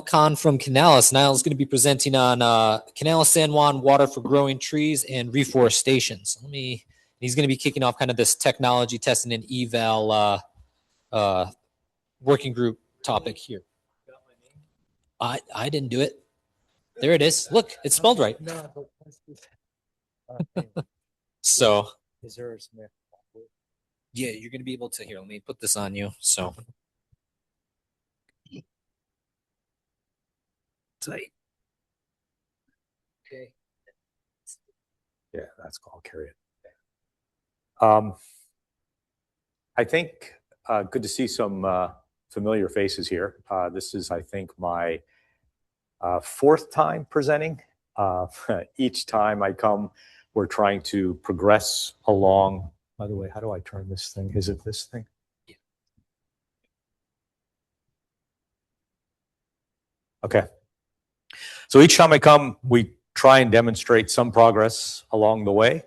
Khan from Kanalis. Nyle is going to be presenting on Kanalis San Juan water for growing trees and reforestation. So he's going to be kicking off kind of this technology testing and eval working group topic here. I didn't do it. There it is. Look, it's spelled right. So is there some? Yeah, you're going to be able to here. Let me put this on you. So tight. Okay. Yeah, that's cool. I'll carry it. I think good to see some familiar faces here. This is, I think, my fourth time presenting. Each time I come, we're trying to progress along. By the way, how do I turn this thing? Is it this thing? Yeah. Okay. So each time I come, we try and demonstrate some progress along the way.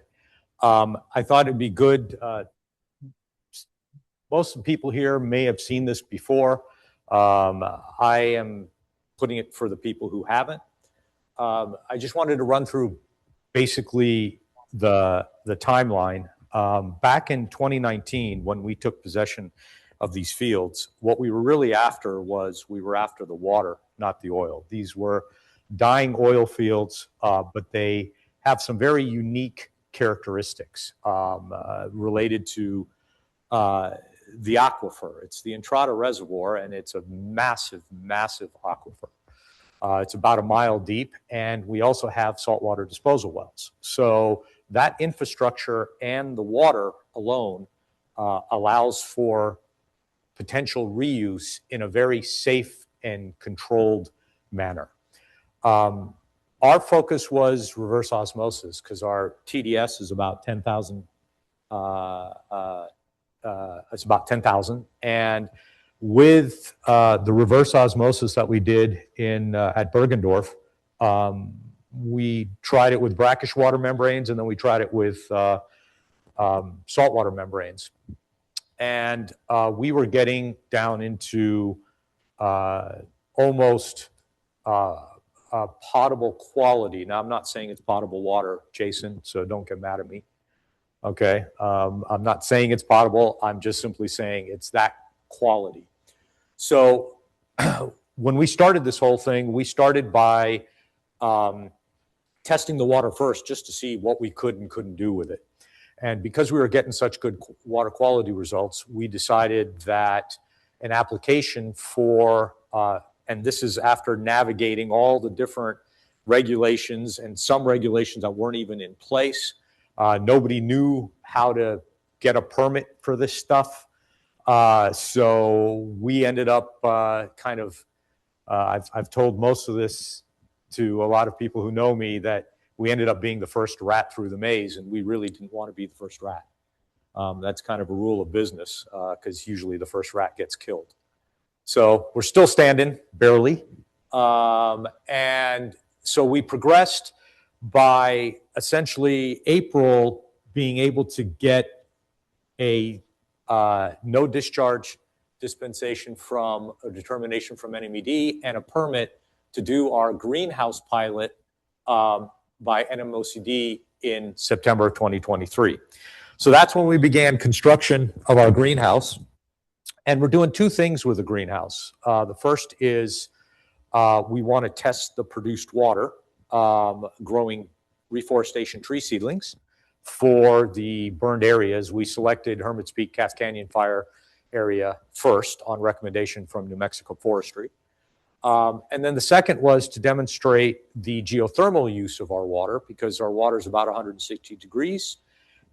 I thought it'd be good. Most of the people here may have seen this before. I am putting it for the people who haven't. I just wanted to run through basically the timeline. Back in 2019, when we took possession of these fields, what we were really after was we were after the water, not the oil. These were dying oil fields, but they have some very unique characteristics related to the aquifer. It's the Entrada Reservoir, and it's a massive, massive aquifer. It's about a mile deep, and we also have saltwater disposal wells. So that infrastructure and the water alone allows for potential reuse in a very safe and controlled manner. Our focus was reverse osmosis because our TDS is about 10,000. It's about 10,000, and with the reverse osmosis that we did in at Bergendorf, we tried it with brackish water membranes, and then we tried it with saltwater membranes, and we were getting down into almost potable quality. Now, I'm not saying it's potable water, Jason, so don't get mad at me. Okay, I'm not saying it's potable. I'm just simply saying it's that quality. So when we started this whole thing, we started by testing the water first just to see what we could and couldn't do with it. And because we were getting such good water quality results, we decided that an application for, and this is after navigating all the different regulations and some regulations that weren't even in place. Nobody knew how to get a permit for this stuff. So we ended up I've told most of this to a lot of people who know me that we ended up being the first rat through the maze, and we really didn't want to be the first rat. That's kind of a rule of business because usually the first rat gets killed. So we're still standing, barely. And so we progressed by essentially April being able to get a no discharge dispensation from a determination from NMED and a permit to do our greenhouse pilot by NMOCD in September of 2023. So that's when we began construction of our greenhouse. And we're doing two things with the greenhouse. The first is we want to test the produced water growing reforestation tree seedlings for the burned areas. We selected Hermit's Peak, Cass Canyon Fire area first on recommendation from New Mexico Forestry. And then the second was to demonstrate the geothermal use of our water because our water is about 160 degrees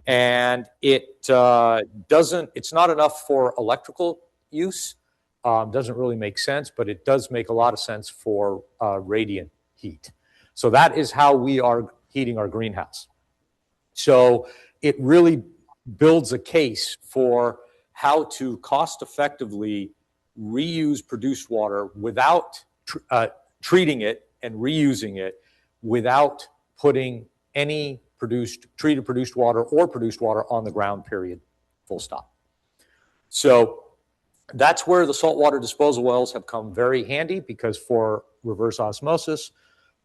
and it's not enough for electrical use. Doesn't really make sense, but it does make a lot of sense for radiant heat. So that is how we are heating our greenhouse. So it really builds a case for how to cost effectively reuse produced water without treating it and reusing it without putting any treated produced water or produced water on the ground, period, full stop. So That's where the saltwater disposal wells have come very handy, because for reverse osmosis,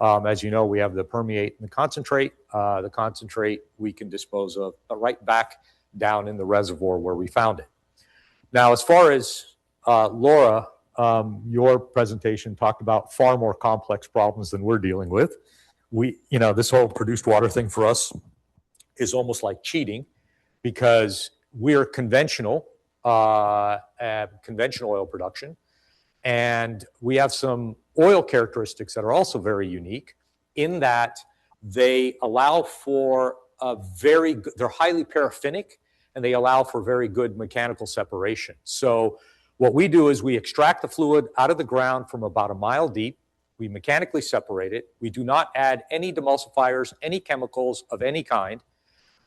as you know, we have the permeate and the concentrate. The concentrate we can dispose of right back down in the reservoir where we found it. Now, as far as Laura, your presentation talked about far more complex problems than we're dealing with. This whole produced water thing for us is almost like cheating, because we're conventional oil production, and we have some oil characteristics that are also very unique in that they allow for they're highly paraffinic, and they allow for very good mechanical separation. So what we do is we extract the fluid out of the ground from about a mile deep. We mechanically separate it. We do not add any demulsifiers, any chemicals of any kind.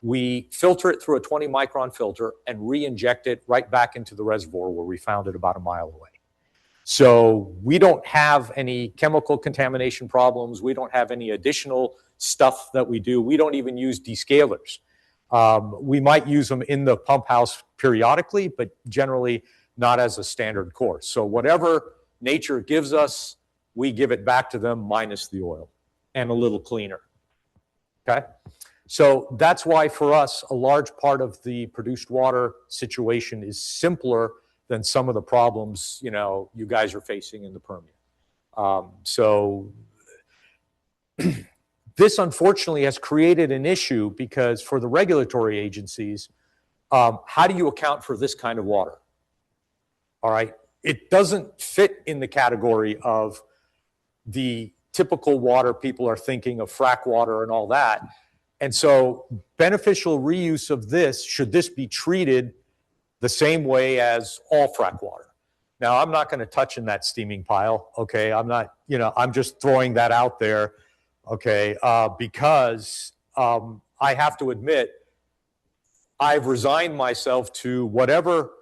We filter it through a 20 micron filter and re-inject it right back into the reservoir where we found it about a mile away. So we don't have any chemical contamination problems. We don't have any additional stuff that we do. We don't even use descalers. We might use them in the pump house periodically, but generally not as a standard course. So whatever nature gives us, we give it back to them minus the oil and a little cleaner. Okay? So that's why for us, a large part of the produced water situation is simpler than some of the problems, you guys are facing in the Permian. This unfortunately has created an issue, because for the regulatory agencies, how do you account for this kind of water? All right. It doesn't fit in the category of the typical water people are thinking of, frack water and all that. And so beneficial reuse of this, should this be treated the same way as all frack water? Now, I'm not going to touch in that steaming pile, okay? I'm not, I'm just throwing that out there, okay? Because I have to admit, I've resigned myself to whatever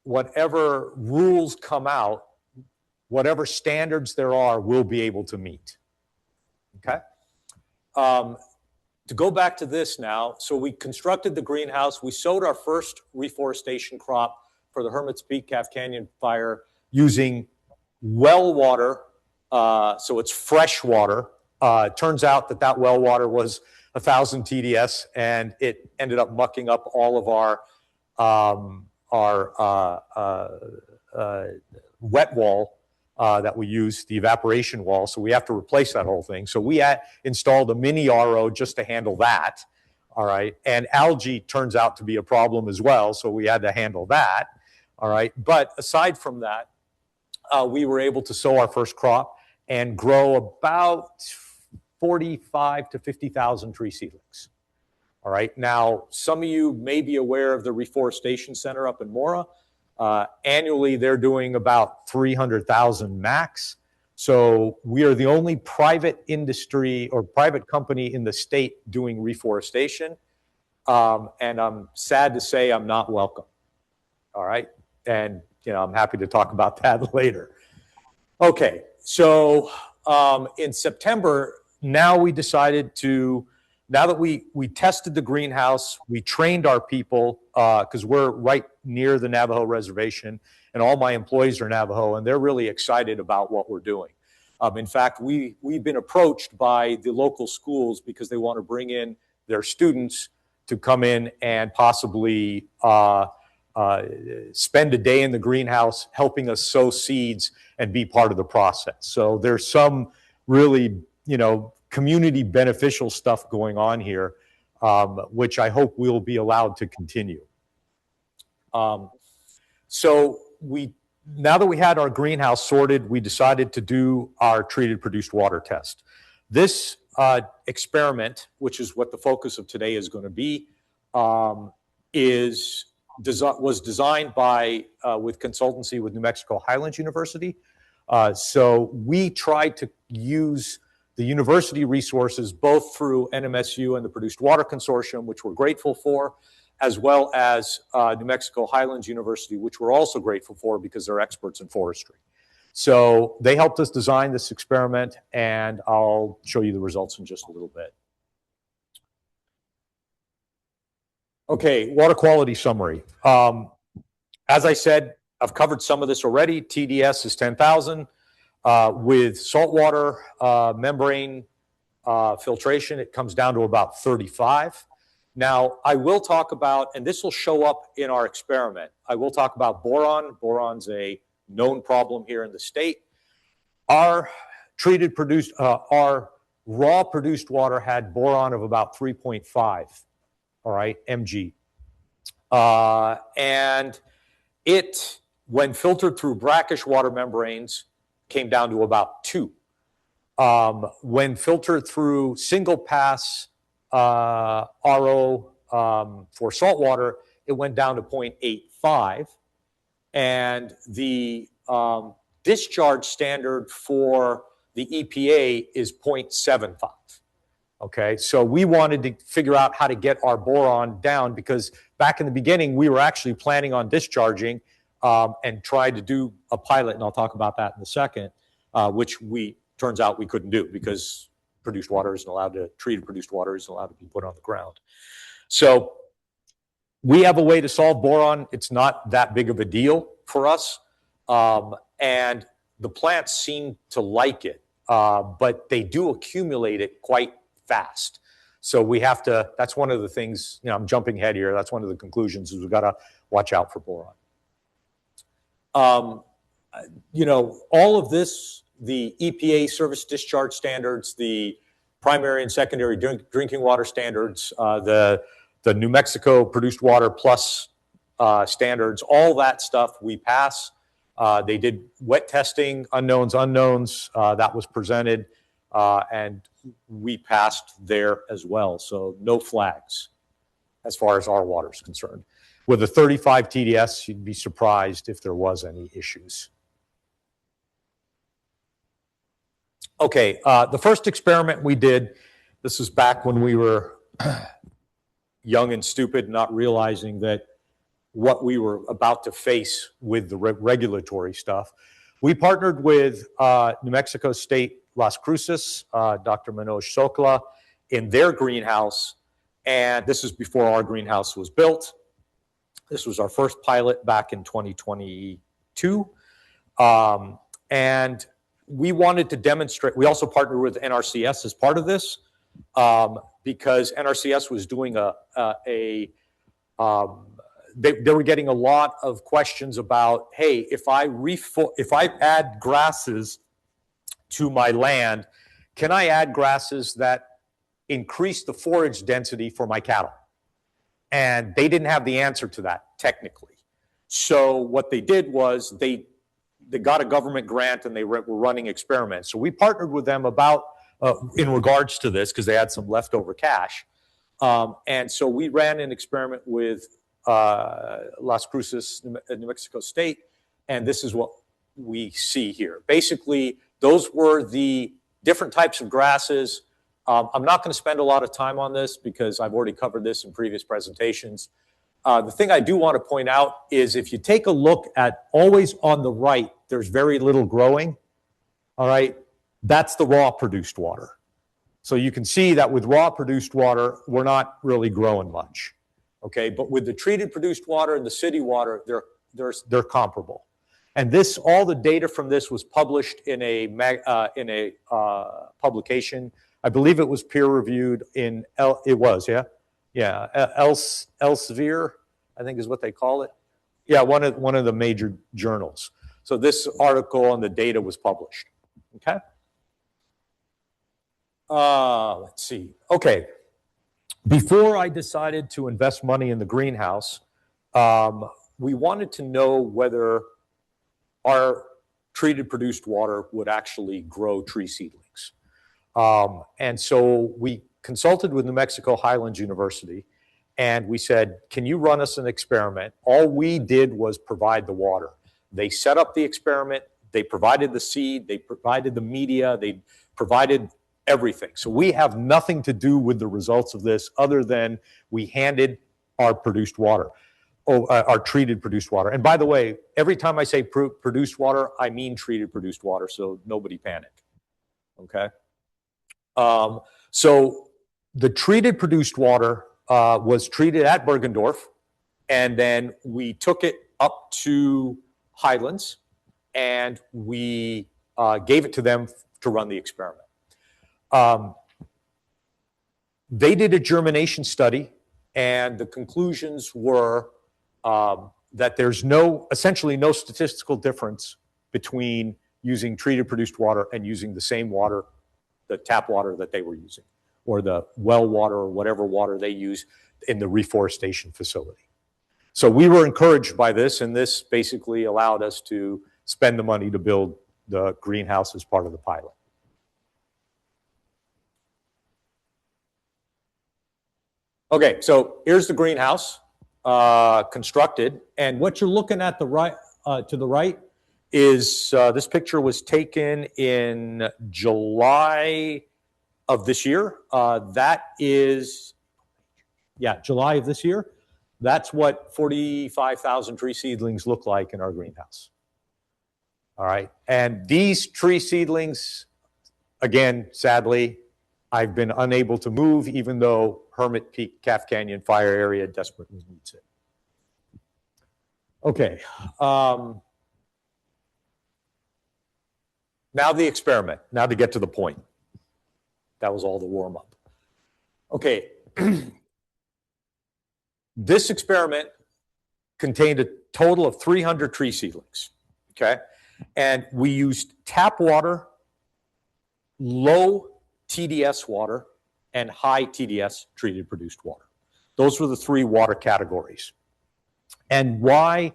rules come out, whatever standards there are, we'll be able to meet, okay? To go back to this now, so we constructed the greenhouse. We sowed our first reforestation crop for the Hermit's Peak Calf Canyon fire using well water, so it's fresh water. Turns out that well water was 1,000 TDS, and it ended up mucking up all of our wet wall that we use, the evaporation wall. So we have to replace that whole thing. So we installed a mini RO just to handle that. All right. And algae turns out to be a problem as well. So we had to handle that. All right. But aside from that, we were able to sow our first crop and grow about 45 to 50,000 tree seedlings. All right. Now, some of you may be aware of the Reforestation Center up in Mora. Annually, they're doing about 300,000 max. So we are the only private industry or private company in the state doing reforestation. And I'm sad to say I'm not welcome. All right. And, I'm happy to talk about that later. Okay. So in September, now we decided now that we tested the greenhouse, we trained our people, because we're right near the Navajo reservation, and all my employees are Navajo, and they're really excited about what we're doing. In fact, we've been approached by the local schools because they want to bring in their students to come in and possibly spend a day in the greenhouse helping us sow seeds and be part of the process. So there's some really, community beneficial stuff going on here, which I hope we'll be allowed to continue. So now that we had our greenhouse sorted, we decided to do our treated produced water test. This experiment, which is what the focus of today is going to be, was designed with consultancy with New Mexico Highlands University. So we tried to use the university resources, both through NMSU and the Produced Water Consortium, which we're grateful for, as well as New Mexico Highlands University, which we're also grateful for because they're experts in forestry. So they helped us design this experiment, and I'll show you the results in just a little bit. Okay, water quality summary. As I said, I've covered some of this already. TDS is 10,000. With saltwater membrane filtration, it comes down to about 35. Now, I will talk about, and this will show up in our experiment, I will talk about boron. Boron's a known problem here in the state. Our raw produced water had boron of about 3.5, all right, mg. And it, when filtered through brackish water membranes, came down to about 2. When filtered through single pass RO for saltwater, it went down to 0.85. And the discharge standard for the EPA is 0.75. Okay, so we wanted to figure out how to get our boron down, because back in the beginning, we were actually planning on discharging and tried to do a pilot, and I'll talk about that in a second, which turns out we couldn't do because treated produced water isn't allowed to be put on the ground. So we have a way to solve boron. It's not that big of a deal for us, and the plants seem to like it, but they do accumulate it quite fast. So we have to, that's one of the things, I'm jumping ahead here, that's one of the conclusions, is we've got to watch out for boron. All of this, the EPA service discharge standards, the primary and secondary drinking water standards, the New Mexico produced water plus standards, all that stuff we pass. They did wet testing, unknowns, that was presented, and we passed there as well. So no flags as far as our water is concerned. With a 35 TDS, you'd be surprised if there was any issues. Okay, the first experiment we did, this was back when we were young and stupid, not realizing that what we were about to face with the regulatory stuff. We partnered with New Mexico State Las Cruces, Dr. Manoj Sokla, in their greenhouse, and this is before our greenhouse was built. This was our first pilot back in 2022, and we wanted to demonstrate. We also partnered with NRCS as part of this, because NRCS was doing they were getting a lot of questions about, hey, if I add grasses to my land, can I add grasses that increase the forage density for my cattle? And they didn't have the answer to that technically. So what they did was they got a government grant and they were running experiments. So we partnered with them about in regards to this, because they had some leftover cash. And so we ran an experiment with Las Cruces, New Mexico State, and this is what we see here. Basically, those were the different types of grasses. I'm not going to spend a lot of time on this because I've already covered this in previous presentations. The thing I do want to point out is if you take a look at always on the right, there's very little growing, all right? That's the raw produced water. So you can see that with raw produced water, we're not really growing much, okay? But with the treated produced water and the city water, they're comparable. And this, all the data from this was published in a publication. I believe it was peer-reviewed in Elsevier, I think is what they call it. Yeah, one of the major journals. So this article and the data was published. Okay. Let's see. Okay. Before I decided to invest money in the greenhouse, we wanted to know whether our treated produced water would actually grow tree seedlings. And so we consulted with New Mexico Highlands University, and we said, can you run us an experiment? All we did was provide the water. They set up the experiment, they provided the seed, they provided the media, they provided everything. So we have nothing to do with the results of this other than we handed our produced water, our treated produced water. And by the way, every time I say produced water, I mean treated produced water, so nobody panic, okay? So the treated produced water was treated at Bergendorf, and then we took it up to Highlands, and we gave it to them to run the experiment. They did a germination study, and the conclusions were that there's essentially no statistical difference between using treated produced water and using the same water, the tap water that they were using, or the well water, or whatever water they use in the reforestation facility. So we were encouraged by this, and this basically allowed us to spend the money to build the greenhouse as part of the pilot. Okay, so here's the greenhouse constructed, and what you're looking at to the right is this picture was taken in July of this year. That is, yeah, July of this year. That's what 45,000 tree seedlings look like in our greenhouse. All right, and these tree seedlings, again, sadly, I've been unable to move, even though Hermit Peak Calf Canyon fire area desperately needs it. Okay. Now the experiment. Now to get to the point. That was all the warm-up. Okay. This experiment contained a total of 300 tree seedlings. Okay. And we used tap water, low TDS water, and high TDS, treated produced water. Those were the three water categories. And why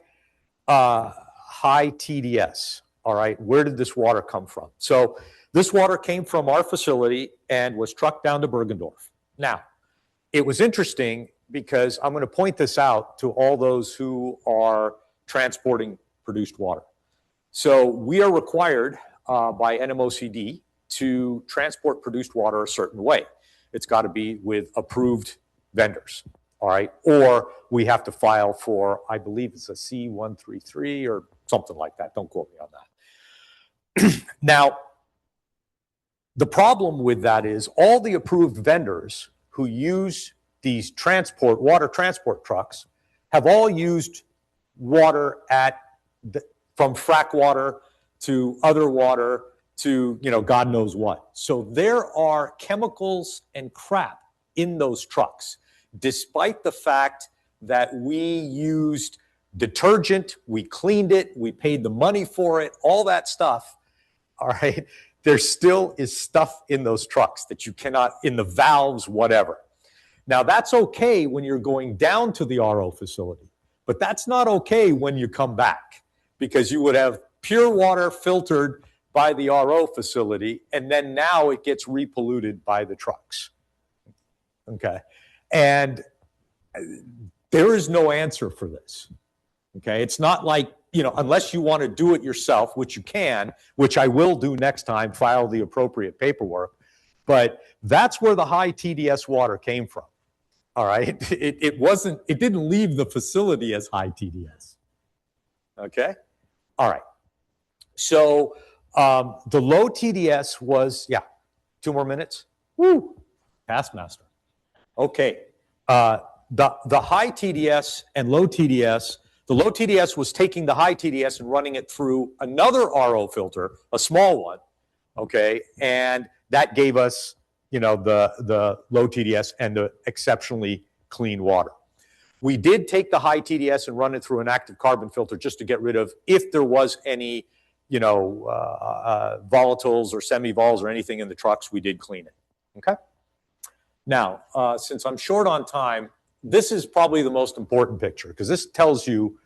high TDS? All right, where did this water come from? So this water came from our facility and was trucked down to Bergendorf. Now, it was interesting because I'm going to point this out to all those who are transporting produced water. So we are required by NMOCD to transport produced water a certain way. It's got to be with approved vendors, all right? Or we have to file for, I believe it's a C133 or something like that. Don't quote me on that. Now, the problem with that is all the approved vendors who use these water transport trucks have all used water from frack water to other water to, God knows what. So there are chemicals and crap in those trucks, despite the fact that we used detergent, we cleaned it, we paid the money for it, all that stuff, all right? There still is stuff in those trucks that you cannot, in the valves, whatever. Now, that's okay when you're going down to the RO facility, but that's not okay when you come back, because you would have pure water filtered by the RO facility, and then now it gets repolluted by the trucks. Okay. And there is no answer for this. Okay. It's not like, unless you want to do it yourself, which you can, which I will do next time, file the appropriate paperwork. But that's where the high TDS water came from. All right. It didn't leave the facility as high TDS. Okay. All right. So the low TDS was, 2 more minutes. Woo. Past master. Okay. The high TDS and low TDS, the low TDS was taking the high TDS and running it through another RO filter, a small one. Okay. And that gave us, the low TDS and the exceptionally clean water. We did take the high TDS and run it through an active carbon filter just to get rid of, if there was any, volatiles or semi-vols or anything in the trucks, we did clean it. Okay. Now, since I'm short on time, this is probably the most important picture, because this tells you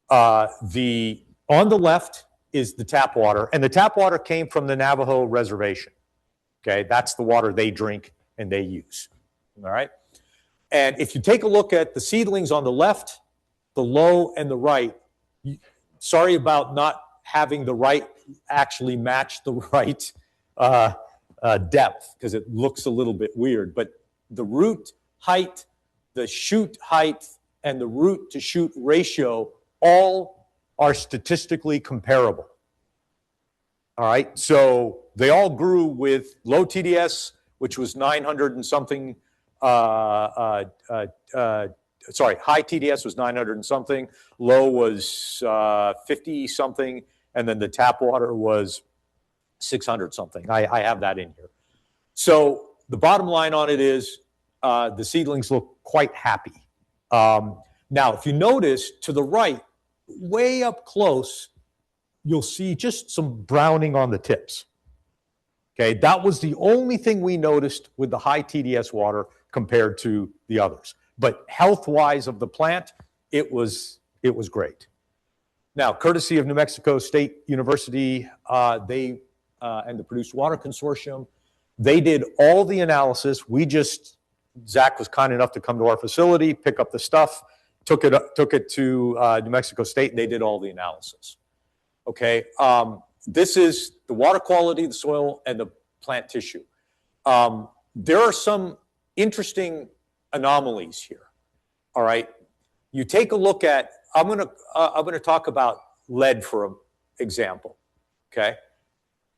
on the left is the tap water, and the tap water came from the Navajo reservation. Okay, that's the water they drink and they use. All right. And if you take a look at the seedlings on the left, the low, and the right, sorry about not having the right actually match the right depth, because it looks a little bit weird, but the root height, the shoot height, and the root to shoot ratio all are statistically comparable. All right, so they all grew with low TDS, which was 900 and something sorry, high TDS was 900 and something, low was 50 something, and then the tap water was 600 something. I have that in here. So the bottom line on it is the seedlings look quite happy. Now, if you notice to the right, way up close, you'll see just some browning on the tips. Okay, that was the only thing we noticed with the high TDS water compared to the others. But health-wise of the plant, it was great. Now, courtesy of New Mexico State University, they and the Produced Water Consortium, they did all the analysis. Zach was kind enough to come to our facility, pick up the stuff, took it to New Mexico State, and they did all the analysis. Okay, this is the water quality, the soil, and the plant tissue. There are some interesting anomalies here. All right, you take a look at. I'm gonna talk about lead for an example. Okay,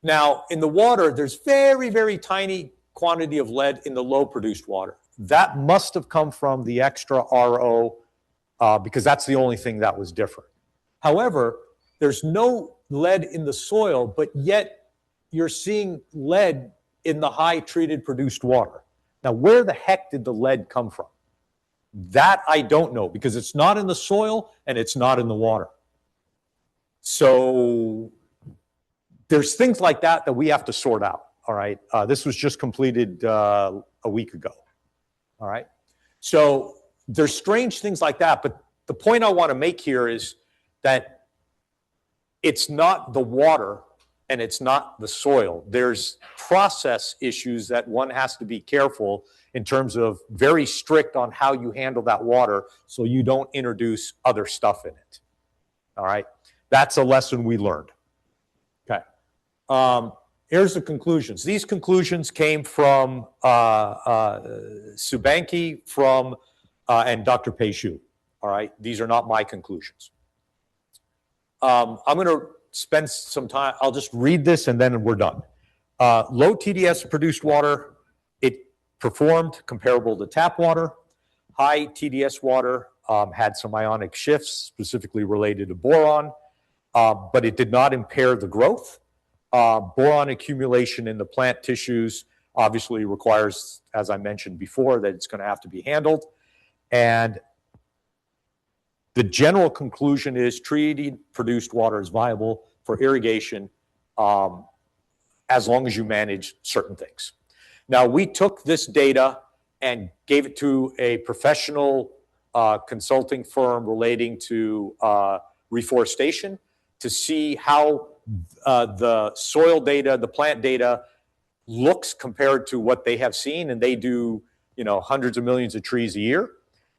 now in the water, there's very, very tiny quantity of lead in the low produced water. That must have come from the extra RO because that's the only thing that was different. However, there's no lead in the soil, but yet you're seeing lead in the high treated produced water. Now, where the heck did the lead come from? That I don't know because it's not in the soil and it's not in the water. So there's things like that that we have to sort out, all right? This was just completed a week ago, all right? So there's strange things like that, but the point I want to make here is that it's not the water and it's not the soil. There's process issues that one has to be careful in terms of very strict on how you handle that water so you don't introduce other stuff in it. All right? That's a lesson we learned. Okay. Here's the conclusions. These conclusions came from Subanki and Dr. Peishu. All right? These are not my conclusions. I'm going to spend some time. I'll just read this and then we're done. Low TDS produced water, it performed comparable to tap water. High TDS water had some ionic shifts specifically related to boron, but it did not impair the growth. Boron accumulation in the plant tissues obviously requires, as I mentioned before, that it's going to have to be handled. And the general conclusion is treated produced water is viable for irrigation as long as you manage certain things. Now, we took this data and gave it to a professional consulting firm relating to reforestation to see how the soil data, the plant data looks compared to what they have seen, and they do, hundreds of millions of trees a year.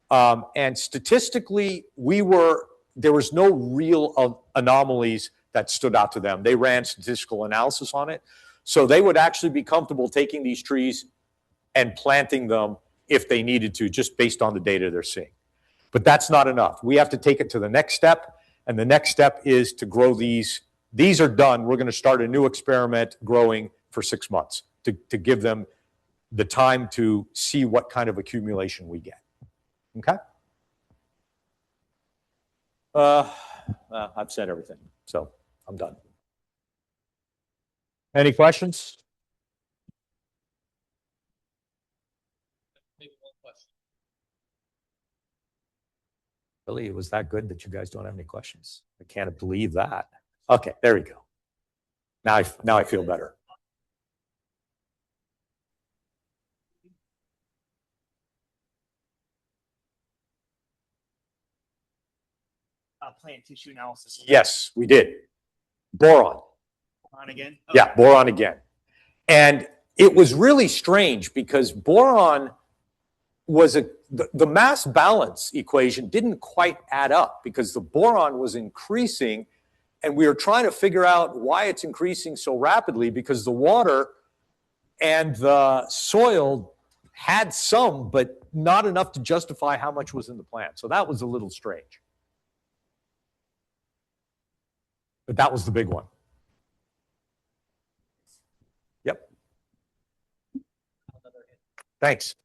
And statistically, there was no real anomalies that stood out to them. They ran statistical analysis on it. So they would actually be comfortable taking these trees and planting them if they needed to, just based on the data they're seeing. But that's not enough. We have to take it to the next step, and the next step is to grow these. These are done. We're going to start a new experiment growing for 6 months to give them the time to see what kind of accumulation we get. Okay? I've said everything, so I'm done. Any questions? Maybe one question. Really, it was that good that you guys don't have any questions? I can't believe that. Okay, there we go. Now I feel better. Plant tissue analysis. Yes, we did. Boron. Boron again? Oh. Yeah, boron again. And it was really strange because boron was the mass balance equation didn't quite add up because the boron was increasing, and we were trying to figure out why it's increasing so rapidly because the water and the soil had some, but not enough to justify how much was in the plant. So that was a little strange. But that was the big one. Yep. Thanks.